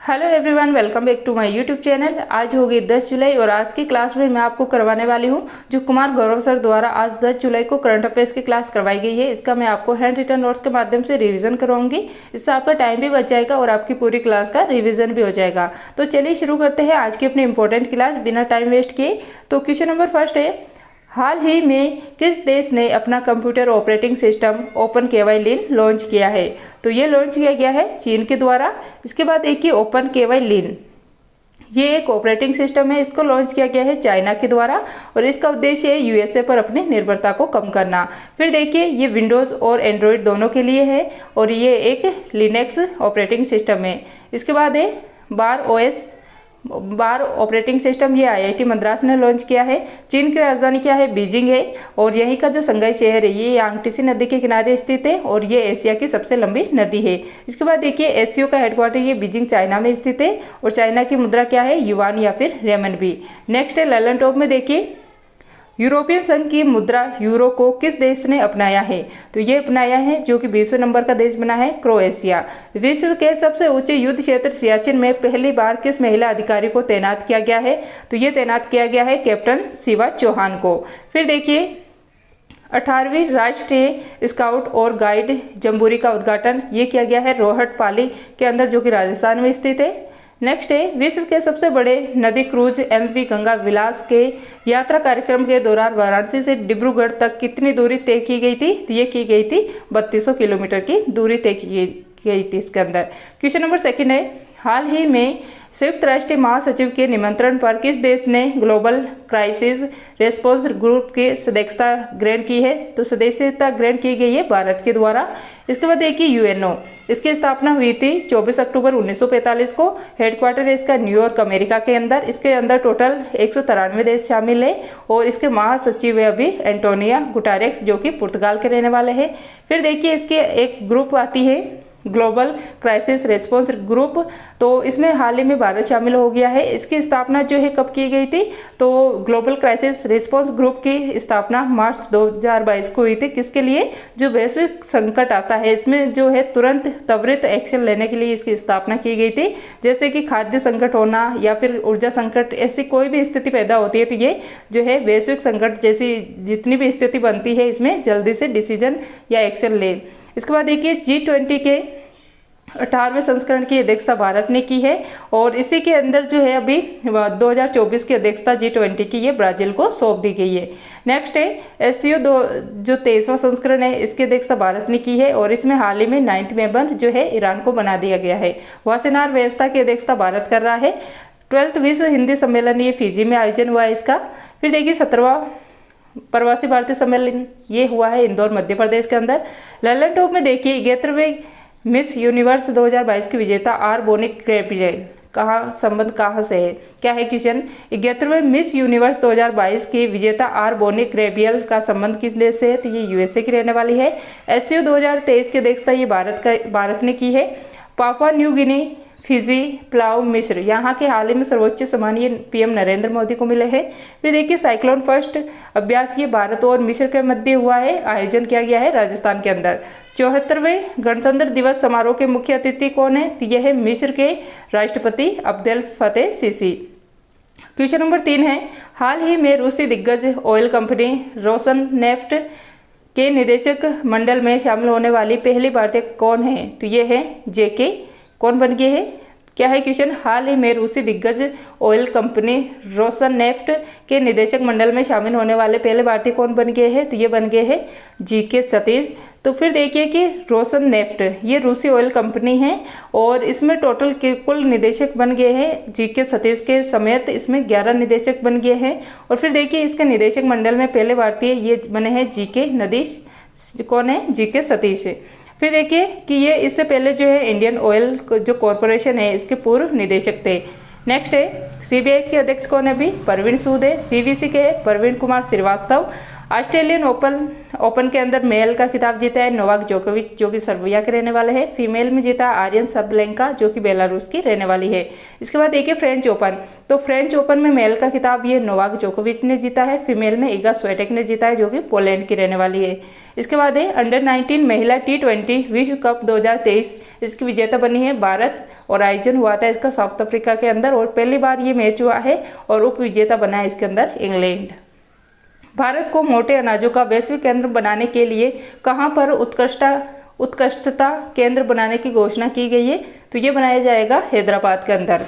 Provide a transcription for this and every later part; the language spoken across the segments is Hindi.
Hello everyone, welcome back to my YouTube channel. आज होगी 10 जुलाई और आज की क्लास में मैं आपको करवाने वाली हूं जो कुमार गौरव सर द्वारा आज 10 जुलाई को करंट अफेयर्स की क्लास करवाई गई है। इसका मैं आपको हैंड रिटन नोट्स के माध्यम से रिवीजन करवाऊंगी। इससे आपका टाइम भी बच जाएगा और आपकी पूरी क्लास का रिविजन भी हो जाएगा। तो चलिए शुरू करते हैं आज की अपनी इंपॉर्टेंट क्लास बिना टाइम वेस्ट किए। तो क्वेश्चन नंबर फर्स्ट है, हाल ही में किस देश ने अपना computer operating system open Kylin launch किया है? तो ये लॉन्च किया गया है चीन के द्वारा। इसके बाद देखिए ओपन केवाई लिन, ये एक ऑपरेटिंग सिस्टम है, इसको लॉन्च किया गया है चाइना के द्वारा और इसका उद्देश्य है यूएसए पर अपनी निर्भरता को कम करना। फिर देखिए ये विंडोज और एंड्रॉयड दोनों के लिए है और ये एक लिनक्स ऑपरेटिंग सिस्टम है। इसके बाद है बार ऑपरेटिंग सिस्टम, ये आईआईटी मद्रास ने लॉन्च किया है। चीन की राजधानी क्या है? बीजिंग है और यहीं का जो संघाई शहर है ये यांगटीसी नदी के किनारे स्थित है और ये एशिया की सबसे लंबी नदी है। इसके बाद देखिए एससीओ का हेडक्वार्टर ये बीजिंग चाइना में स्थित है और चाइना की मुद्रा क्या है? युआन या फिर रेमनबी। नेक्स्ट है ललन टॉप में देखिए यूरोपियन संघ की मुद्रा यूरो को किस देश ने अपनाया है? तो ये अपनाया है जो कि 20वें नंबर का देश बना है क्रोएशिया। विश्व के सबसे ऊंचे युद्ध क्षेत्र सियाचिन में पहली बार किस महिला अधिकारी को तैनात किया गया है? तो ये तैनात किया गया है कैप्टन शिवा चौहान को। फिर देखिए 18वीं राष्ट्रीय स्काउट और गाइड जम्बूरी का उद्घाटन ये किया गया है रोहट पाली के अंदर जो कि राजस्थान में स्थित है। नेक्स्ट है विश्व के सबसे बड़े नदी क्रूज एमवी गंगा विलास के यात्रा कार्यक्रम के दौरान वाराणसी से डिब्रूगढ़ तक कितनी दूरी तय की गई थी? तो ये की गई थी 3200 किलोमीटर की दूरी तय की गई थी इसके अंदर। क्वेश्चन नंबर सेकंड है, हाल ही में संयुक्त राष्ट्र महासचिव के निमंत्रण पर किस देश ने ग्लोबल क्राइसिस रेस्पॉन्स ग्रुप की सदस्यता ग्रहण की है? तो सदस्यता ग्रहण की गई है भारत के द्वारा। इसके बाद देखिए यूएनओ, इसकी स्थापना हुई थी 24 अक्टूबर 1945 को। हेडक्वार्टर है इसका न्यूयॉर्क अमेरिका के अंदर। इसके अंदर टोटल 193 देश शामिल है और इसके महासचिव है अभी एंटोनिया गुटारेक्स जो कि पुर्तगाल के रहने वाले हैं। फिर देखिए इसके एक ग्रुप आती है ग्लोबल क्राइसिस रेस्पॉन्स ग्रुप, तो इसमें हाल ही में भारत शामिल हो गया है। इसकी स्थापना जो है कब की गई थी? तो ग्लोबल क्राइसिस रेस्पॉन्स ग्रुप की स्थापना मार्च 2022 को हुई थी। किसके लिए? जो वैश्विक संकट आता है इसमें जो है तुरंत त्वरित एक्शन लेने के लिए इसकी स्थापना की गई थी। जैसे कि खाद्य संकट होना या फिर ऊर्जा संकट, ऐसी कोई भी स्थिति पैदा होती है तो ये जो है वैश्विक संकट जैसी जितनी भी स्थिति बनती है इसमें जल्दी से डिसीजन या एक्शन ले। इसके बाद देखिए G20 के 18वें संस्करण की अध्यक्षता भारत ने की है और इसी के अंदर जो है अभी 2024 की अध्यक्षता G20 की ये ब्राजील को सौंप दी गई है। नेक्स्ट है एससीओ जो 23वां संस्करण है इसकी अध्यक्षता भारत ने की है और इसमें हाल ही में 9th मेंबर जो है ईरान को बना दिया गया है। वासेनार व्यवस्था की अध्यक्षता भारत कर रहा है। 12th विश्व हिंदी सम्मेलन ये फिजी में आयोजन हुआ है इसका। फिर देखिए 17वां प्रवासी भारतीय सम्मेलन ये हुआ है इंदौर मध्य प्रदेश के अंदर। ललन टॉप में देखिए 71वें मिस यूनिवर्स 2022 की विजेता आर बोनिक ग्रेबियल संबंध कहाँ से है? क्या है क्वेश्चन? 71वें मिस यूनिवर्स 2022 की विजेता आर बोनिक ग्रेबियल का संबंध किस देश से है? तो ये यूएसए की रहने वाली है। एससीओ 2023 की अध्यक्षता ये भारत ने की है। Papua New Guinea, Fiji, plough, मिस्र यहाँ के हाल ही में सर्वोच्च सम्मान ये पीएम नरेंद्र मोदी को मिले हैं। फिर देखिए साइक्लोन फर्स्ट अभ्यास ये भारत और मिस्र के मध्य हुआ है, आयोजन किया गया है राजस्थान के अंदर। 74वें गणतंत्र दिवस समारोह के मुख्य अतिथि कौन है? तो यह है मिस्र के राष्ट्रपति Abdel Fattah CC. Question number 3 है, हाल ही में रूसी दिग्गज ऑयल कंपनी रोसननेफ्ट के निदेशक मंडल में शामिल होने वाली पहली भारतीय कौन है? तो ये है जेके कौन बन गए हैं? क्या है क्वेश्चन? हाल ही में रूसी दिग्गज ऑयल कंपनी रोसननेफ्ट के निदेशक मंडल में शामिल होने वाले पहले भारतीय कौन बन गए हैं? तो ये बन गए हैं जीके सतीश। तो फिर देखिए कि रोसननेफ्ट ये रूसी ऑयल कंपनी है और इसमें टोटल के कुल निदेशक बन गए हैं जीके सतीश के समेत इसमें 11 निदेशक बन गए हैं। और फिर देखिए इसके निदेशक मंडल में पहले भारतीय ये बने हैं जीके नदीश, कौन है? जीके सतीश। फिर देखिए कि ये इससे पहले जो है इंडियन ऑयल जो कॉरपोरेशन है इसके पूर्व निदेशक थे। नेक्स्ट है सीबीआई के अध्यक्ष कौन है? अभी प्रवीण सूद है। सीवीसी के प्रवीण कुमार श्रीवास्तव। ऑस्ट्रेलियन ओपन के अंदर मेल का खिताब जीता है नोवाक जोकोविच जो कि सर्बिया के रहने वाले हैं। फीमेल में जीता आर्यन सबलेंका जो कि बेलारूस की रहने वाली है। इसके बाद देखिए फ्रेंच ओपन, तो फ्रेंच ओपन में मेल का खिताब ये नोवाक जोकोविच ने जीता है। फीमेल में इगा स्वेटेक ने जीता है जो कि पोलैंड की रहने वाली है। इसके बाद है अंडर 19 महिला T20 विश्व कप 2023, इसकी विजेता बनी है भारत और आयोजन हुआ था इसका साउथ अफ्रीका के अंदर, और पहली बार ये मैच हुआ है और उप विजेता बना है इसके अंदर इंग्लैंड। भारत को मोटे अनाजों का वैश्विक केंद्र बनाने के लिए कहां पर उत्कृष्टता केंद्र बनाने की घोषणा की गई है? तो ये बनाया जाएगा हैदराबाद के अंदर।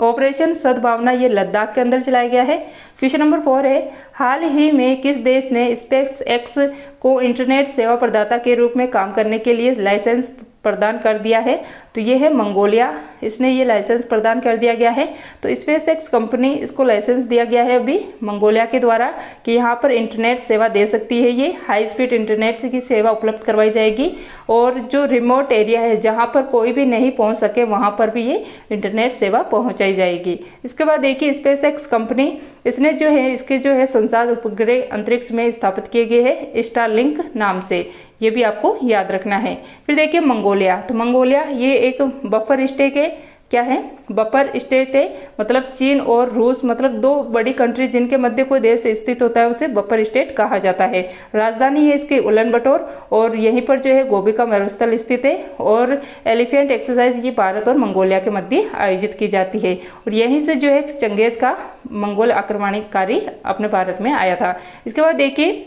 ऑपरेशन सद्भावना ये लद्दाख के अंदर चलाया गया है। क्वेश्चन नंबर 4 है, हाल ही में किस देश ने स्पेस एक्स को इंटरनेट सेवा प्रदाता के रूप में काम करने के लिए लाइसेंस प्रदान कर दिया है? तो ये है मंगोलिया, इसने ये लाइसेंस प्रदान कर दिया गया है। तो स्पेस एक्स कंपनी इसको लाइसेंस दिया गया है अभी मंगोलिया के द्वारा कि यहाँ पर इंटरनेट सेवा दे सकती है, ये हाई स्पीड इंटरनेट की सेवा उपलब्ध करवाई जाएगी, और जो रिमोट एरिया है जहाँ पर कोई भी नहीं पहुँच सके वहाँ पर भी ये इंटरनेट सेवा पहुँचाई जाएगी। इसके बाद देखिए स्पेस एक्स कंपनी इसने जो है इसके जो है संसार उपग्रह अंतरिक्ष में स्थापित किए गए हैं स्टारलिंक नाम से, ये भी आपको याद रखना है। फिर देखिए मंगोलिया, तो मंगोलिया ये एक बफर स्टेट है, क्या है बफर स्टेट है, मतलब चीन और रूस मतलब दो बड़ी कंट्री जिनके मध्य कोई देश स्थित होता है उसे बफर स्टेट कहा जाता है। राजधानी है इसकी उलन बटोर, और यहीं पर जो है गोबी का मरुस्थल स्थित है, और एलिफेंट एक्सरसाइज ये भारत और मंगोलिया के मध्य आयोजित की जाती है, और यहीं से जो है चंगेज का मंगोल आक्रमणकारी अपने भारत में आया था। इसके बाद देखिए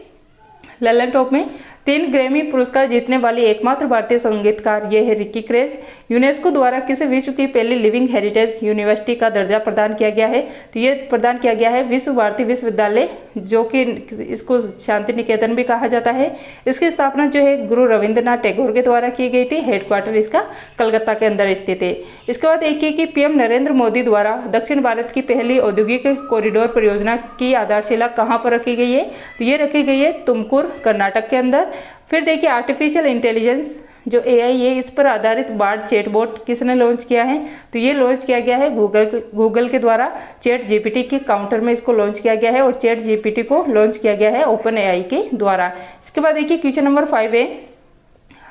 ललन टॉप में 3 ग्रैमी पुरस्कार जीतने वाली एकमात्र भारतीय संगीतकार ये है रिकी क्रेज। यूनेस्को द्वारा किसे विश्व की पहली लिविंग हेरिटेज यूनिवर्सिटी का दर्जा प्रदान किया गया है? तो ये प्रदान किया गया है विश्व भारती विश्वविद्यालय, जो कि इसको शांति निकेतन भी कहा जाता है। इसकी स्थापना जो है गुरु रविंद्रनाथ टैगोर के द्वारा की गई थी। हेडक्वार्टर इसका कलकत्ता के अंदर स्थित है। इसके बाद देखिए कि पीएम नरेंद्र मोदी द्वारा दक्षिण भारत की पहली औद्योगिक कॉरिडोर परियोजना की आधारशिला कहाँ पर रखी गई है? तो ये रखी गई है तुमकुर कर्नाटक के अंदर। फिर देखिए आर्टिफिशियल इंटेलिजेंस जो एआई है इस पर आधारित बार्ड चैटबॉट किसने लॉन्च किया है? तो ये लॉन्च किया गया है गूगल के द्वारा। चैट जीपीटी के काउंटर में इसको लॉन्च किया गया है, और चैट जीपीटी को लॉन्च किया गया है ओपन एआई के द्वारा। इसके बाद देखिए क्वेश्चन नंबर 5 है,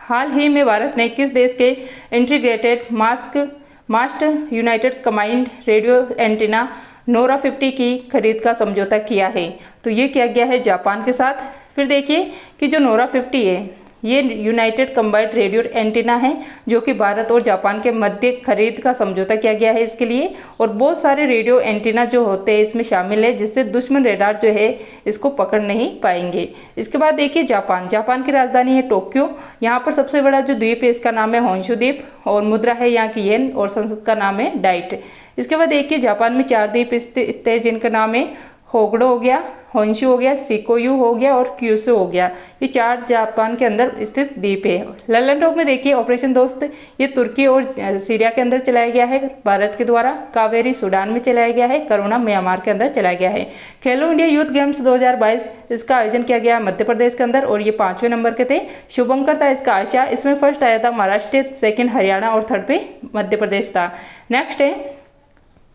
हाल ही में भारत ने किस देश के integrated mast united command radio antenna Nora 50 की खरीद का समझौता किया है? तो ये किया गया है जापान के साथ। फिर देखिए कि जो नोरा 50 है ये यूनाइटेड कम्बाइंड रेडियो एंटीना है, जो कि भारत और जापान के मध्य खरीद का समझौता किया गया है इसके लिए, और बहुत सारे रेडियो एंटीना जो होते हैं इसमें शामिल है, जिससे दुश्मन रेडार जो है इसको पकड़ नहीं पाएंगे। इसके बाद देखिए जापान की राजधानी है टोक्यो। यहाँ पर सबसे बड़ा जो द्वीप है इसका नाम है होन्शु द्वीप, और मुद्रा है यहाँ की येन, और संसद का नाम है डाइट। इसके बाद देखिए जापान में 4 द्वीप स्थित है जिनका नाम है होगडो हो गया, होन्शु हो गया, सिकोयू हो गया और क्यूशु हो गया। ये 4 जापान के अंदर स्थित द्वीप है। ललन टॉप में देखिए ऑपरेशन दोस्त ये तुर्की और सीरिया के अंदर चलाया गया है भारत के द्वारा। कावेरी सूडान में चलाया गया है। करुणा म्यांमार के अंदर चलाया गया है। खेलो इंडिया यूथ गेम्स 2022 इसका आयोजन किया गया मध्य प्रदेश के अंदर, और ये 5वें नंबर के थे। शुभंकर था इसका आशा, इसमें फर्स्ट आया था महाराष्ट्र, सेकेंड हरियाणा और थर्ड पे मध्य प्रदेश था। नेक्स्ट है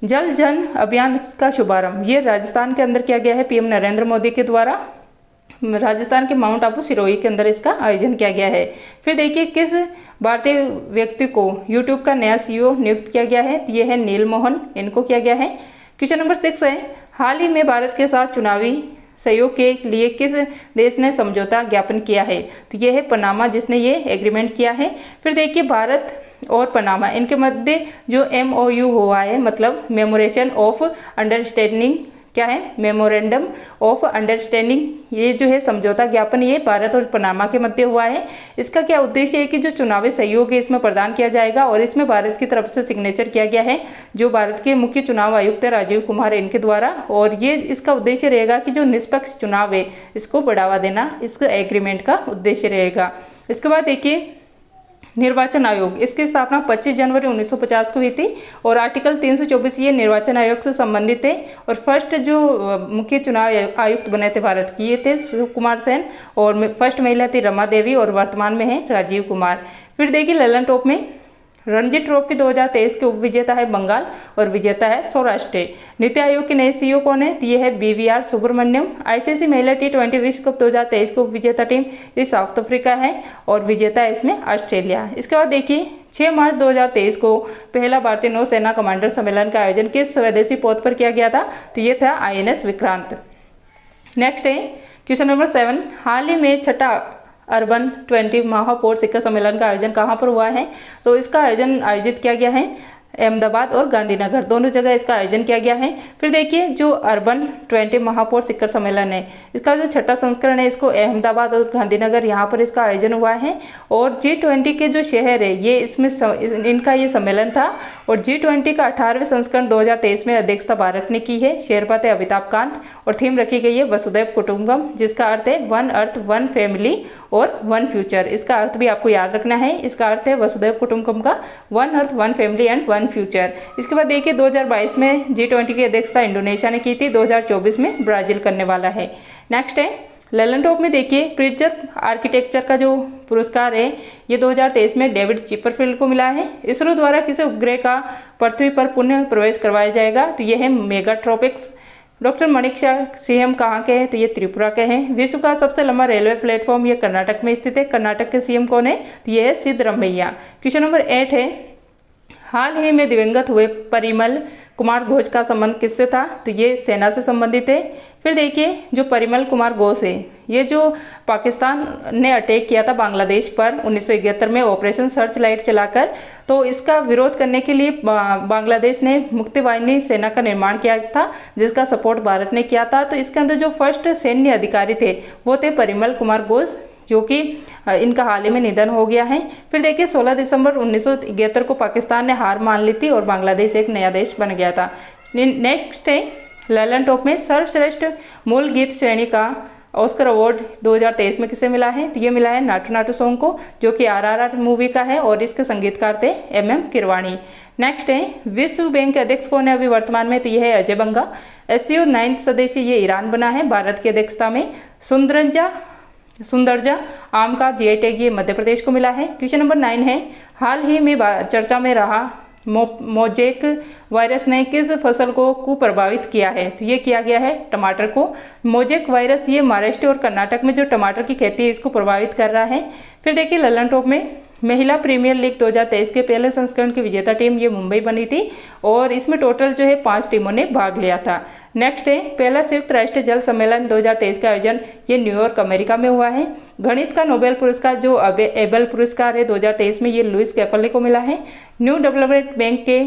जल जन अभियान का शुभारंभ, ये राजस्थान के अंदर किया गया है पीएम नरेंद्र मोदी के द्वारा। राजस्थान के माउंट आबू सिरोही के अंदर इसका आयोजन किया गया है। फिर देखिए किस भारतीय व्यक्ति को यूट्यूब का नया सीईओ नियुक्त किया गया है? तो ये है नील मोहन, इनको किया गया है। क्वेश्चन नंबर 6 है, हाल ही में भारत के साथ चुनावी सहयोग के लिए किस देश ने समझौता ज्ञापन किया है? तो ये है पनामा, जिसने ये एग्रीमेंट किया है। फिर देखिए भारत और पनामा इनके मध्य जो MOU हुआ है, मतलब मेमोरेशन ऑफ अंडरस्टैंडिंग, क्या है मेमोरेंडम ऑफ अंडरस्टैंडिंग, ये जो है समझौता ज्ञापन ये भारत और पनामा के मध्य हुआ है। इसका क्या उद्देश्य है कि जो चुनावी सहयोग है इसमें प्रदान किया जाएगा, और इसमें भारत की तरफ से सिग्नेचर किया गया है जो भारत के मुख्य चुनाव आयुक्त राजीव कुमार इनके द्वारा, और ये इसका उद्देश्य रहेगा कि जो निष्पक्ष चुनाव है इसको बढ़ावा देना इसका एग्रीमेंट का उद्देश्य रहेगा। इसके बाद देखिए निर्वाचन आयोग, इसकी स्थापना 25 जनवरी 1950 को हुई थी, और आर्टिकल 324 ये निर्वाचन आयोग से संबंधित है। और फर्स्ट जो मुख्य चुनाव आयुक्त बने थे भारत की ये थे सुकुमार सेन, और फर्स्ट महिला थी रमा देवी, और वर्तमान में है राजीव कुमार। फिर देखिए ललन टॉप में रणजी ट्रॉफी 2023 के उप विजेता है बंगाल, और विजेता है सौराष्ट्र। नीति आयोग के नए सीईओ कौन है? तो ये है BVR सुब्रमण्यम। ICC महिला T20 विश्व कप 2023 के उप विजेता टीम ये साउथ अफ्रीका है, और विजेता है इसमें ऑस्ट्रेलिया। इसके बाद देखिए 6 मार्च 2023 को पहला भारतीय नौसेना कमांडर सम्मेलन का आयोजन किस स्वदेशी पोत पर किया गया था? तो ये था INS विक्रांत। नेक्स्ट है क्वेश्चन नंबर 7, हाल ही में छठा अर्बन 20 महापौर शिखर सम्मेलन का आयोजन कहाँ पर हुआ है? तो इसका आयोजन आयोजित किया गया है अहमदाबाद और गांधीनगर, दोनों जगह इसका आयोजन किया गया है। फिर देखिए जो अर्बन 20 महापौर शिखर सम्मेलन है, इसका जो छठा संस्करण है, इसको अहमदाबाद और गांधीनगर यहाँ पर इसका आयोजन हुआ है। और G20 के जो शहर है ये इसमें इनका ये सम्मेलन था। और G20 का 18वें संस्करण 2023 में अध्यक्षता भारत ने की है। शेरपा थे अमिताभ कांत और थीम रखी गई है वसुधैव कुटुंबकम, जिसका अर्थ है वन अर्थ वन फैमिली और वन फ्यूचर। इसका अर्थ भी आपको याद रखना है। इसका अर्थ है वसुधैव कुटुंबकम का one earth one family and one future. इसके बाद देखिए 2022 में G20 की अध्यक्षता इंडोनेशिया ने की थी, 2024 में ब्राजील करने वाला है। नेक्स्ट है ललन टॉप में देखिए प्रिट्जर आर्किटेक्चर का जो पुरस्कार है ये 2023 में डेविड चिपरफील्ड को मिला है। इसरो द्वारा किसी उपग्रह का पृथ्वी पर पुनः प्रवेश करवाया जाएगा, तो यह है मेगाट्रॉपिक्स। डॉक्टर मणिक सीएम कहाँ के हैं? तो ये त्रिपुरा के हैं। विश्व का सबसे लंबा रेलवे प्लेटफॉर्म ये कर्नाटक में स्थित है। कर्नाटक के सीएम कौन है? तो ये है सिद्धरमैया। क्वेश्चन नंबर 8 है हाल ही में दिवंगत हुए परिमल कुमार घोष का संबंध किससे था? तो ये सेना से संबंधित है। फिर देखिए जो परिमल कुमार घोष है ये जो पाकिस्तान ने अटैक किया था बांग्लादेश पर 1971 में ऑपरेशन सर्च लाइट चलाकर, तो इसका विरोध करने के लिए बांग्लादेश ने मुक्ति वाहिनी सेना का निर्माण किया था, जिसका सपोर्ट भारत ने किया था। तो इसके अंदर जो फर्स्ट सैन्य अधिकारी थे वो थे परिमल कुमार घोष, जो कि इनका हाल ही में निधन हो गया है। फिर देखिए 16 दिसंबर 1971 को पाकिस्तान ने हार मान ली थी और बांग्लादेश एक नया देश बन गया था। नेक्स्ट है ललन टॉप में सर्वश्रेष्ठ मूल गीत श्रेणी का ऑस्कर अवार्ड 2023 में किसे मिला है? तो ये मिला है नाटू नाटू सॉन्ग को, जो कि RRR मूवी का है और इसके संगीतकार थे MM किरवाणी। नेक्स्ट है विश्व बैंक के अध्यक्ष कौन है अभी वर्तमान में? तो ये है अजय बंगा। SCO 9th सदस्य ये ईरान बना है भारत की अध्यक्षता में। सुंदरजा आम का GI टैग ये मध्य प्रदेश को मिला है। क्वेश्चन नंबर 9 है हाल ही में चर्चा में रहा मोजेक वायरस ने किस फसल को कुप्रभावित किया है? तो ये किया गया है टमाटर को। मोजेक वायरस ये महाराष्ट्र और कर्नाटक में जो टमाटर की खेती है इसको प्रभावित कर रहा है। फिर देखिए ललन टॉप में महिला प्रीमियर लीग 2023 के पहले संस्करण की विजेता टीम ये मुंबई बनी थी और इसमें टोटल जो है 5 टीमों ने भाग लिया था। नेक्स्ट है पहला संयुक्त राष्ट्र जल सम्मेलन 2023 का आयोजन ये न्यूयॉर्क अमेरिका में हुआ है। गणित का नोबेल पुरस्कार जो एबेल पुरस्कार है 2023 में ये लुइस कैफले को मिला है। न्यू डेवलपमेंट बैंक के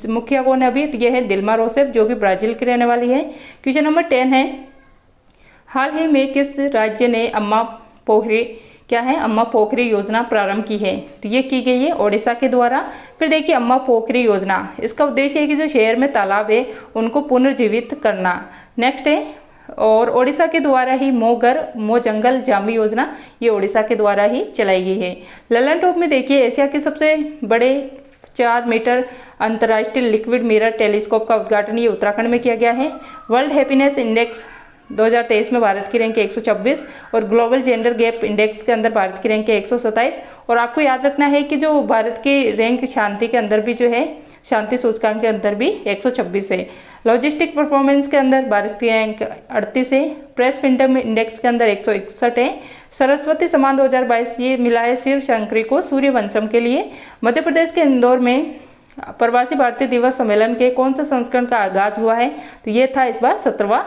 मुखिया कौन है अभी? तो ये है दिल्मा रोसेफ, जो कि ब्राजील की रहने वाली है। क्वेश्चन नंबर 10 है हाल ही में किस राज्य ने अम्मा पोखरी योजना प्रारंभ की है? तो ये की गई है ओडिशा के द्वारा। फिर देखिए अम्मा पोखरी योजना, इसका उद्देश्य है कि जो शहर में तालाब है उनको पुनर्जीवित करना। नेक्स्ट है और ओडिशा के द्वारा ही मो जंगल जामी योजना ये ओडिशा के द्वारा ही चलाई गई है। ललन टॉप में देखिए एशिया के सबसे बड़े 4 मीटर अंतर्राष्ट्रीय लिक्विड मिरर टेलीस्कोप का उद्घाटन ये उत्तराखंड में किया गया है। वर्ल्ड हैप्पीनेस इंडेक्स 2023 में भारत की रैंक 126 और ग्लोबल जेंडर गैप इंडेक्स के अंदर भारत की रैंक 127। और आपको याद रखना है कि जो भारत की रैंक शांति के अंदर भी जो है शांति सूचकांक के अंदर भी 126 है। लॉजिस्टिक परफॉर्मेंस के अंदर भारत की रैंक 38 है। प्रेस फ्रीडम इंडेक्स के अंदर 161 है। सरस्वती सम्मान 2022 ये मिला है शिव शंकरी को सूर्यवंशम के लिए। मध्य प्रदेश के इंदौर में प्रवासी भारतीय दिवस सम्मेलन के कौन सा संस्करण का आगाज हुआ है? तो ये था इस बार 17वां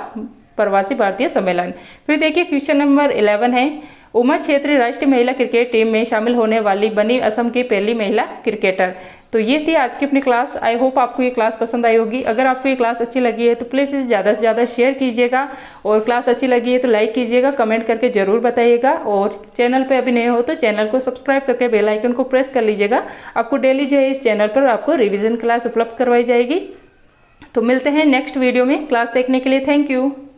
प्रवासी भारतीय सम्मेलन। फिर देखिए क्वेश्चन नंबर 11 है उमा क्षेत्रीय राष्ट्रीय महिला क्रिकेट टीम में शामिल होने वाली बनी असम की पहली महिला क्रिकेटर। तो ये थी आज की अपनी क्लास। आई होप आपको ये क्लास पसंद आई होगी। अगर आपको ये क्लास अच्छी लगी है तो प्लीज़ इसे ज़्यादा से ज़्यादा शेयर कीजिएगा और क्लास अच्छी लगी है तो लाइक कीजिएगा, कमेंट करके ज़रूर बताइएगा। और चैनल पे अभी नए हो तो चैनल को सब्सक्राइब करके बेल आइकन को प्रेस कर लीजिएगा। आपको डेली जो है इस चैनल पर आपको रिविजन क्लास उपलब्ध करवाई जाएगी। तो मिलते हैं नेक्स्ट वीडियो में। क्लास देखने के लिए थैंक यू।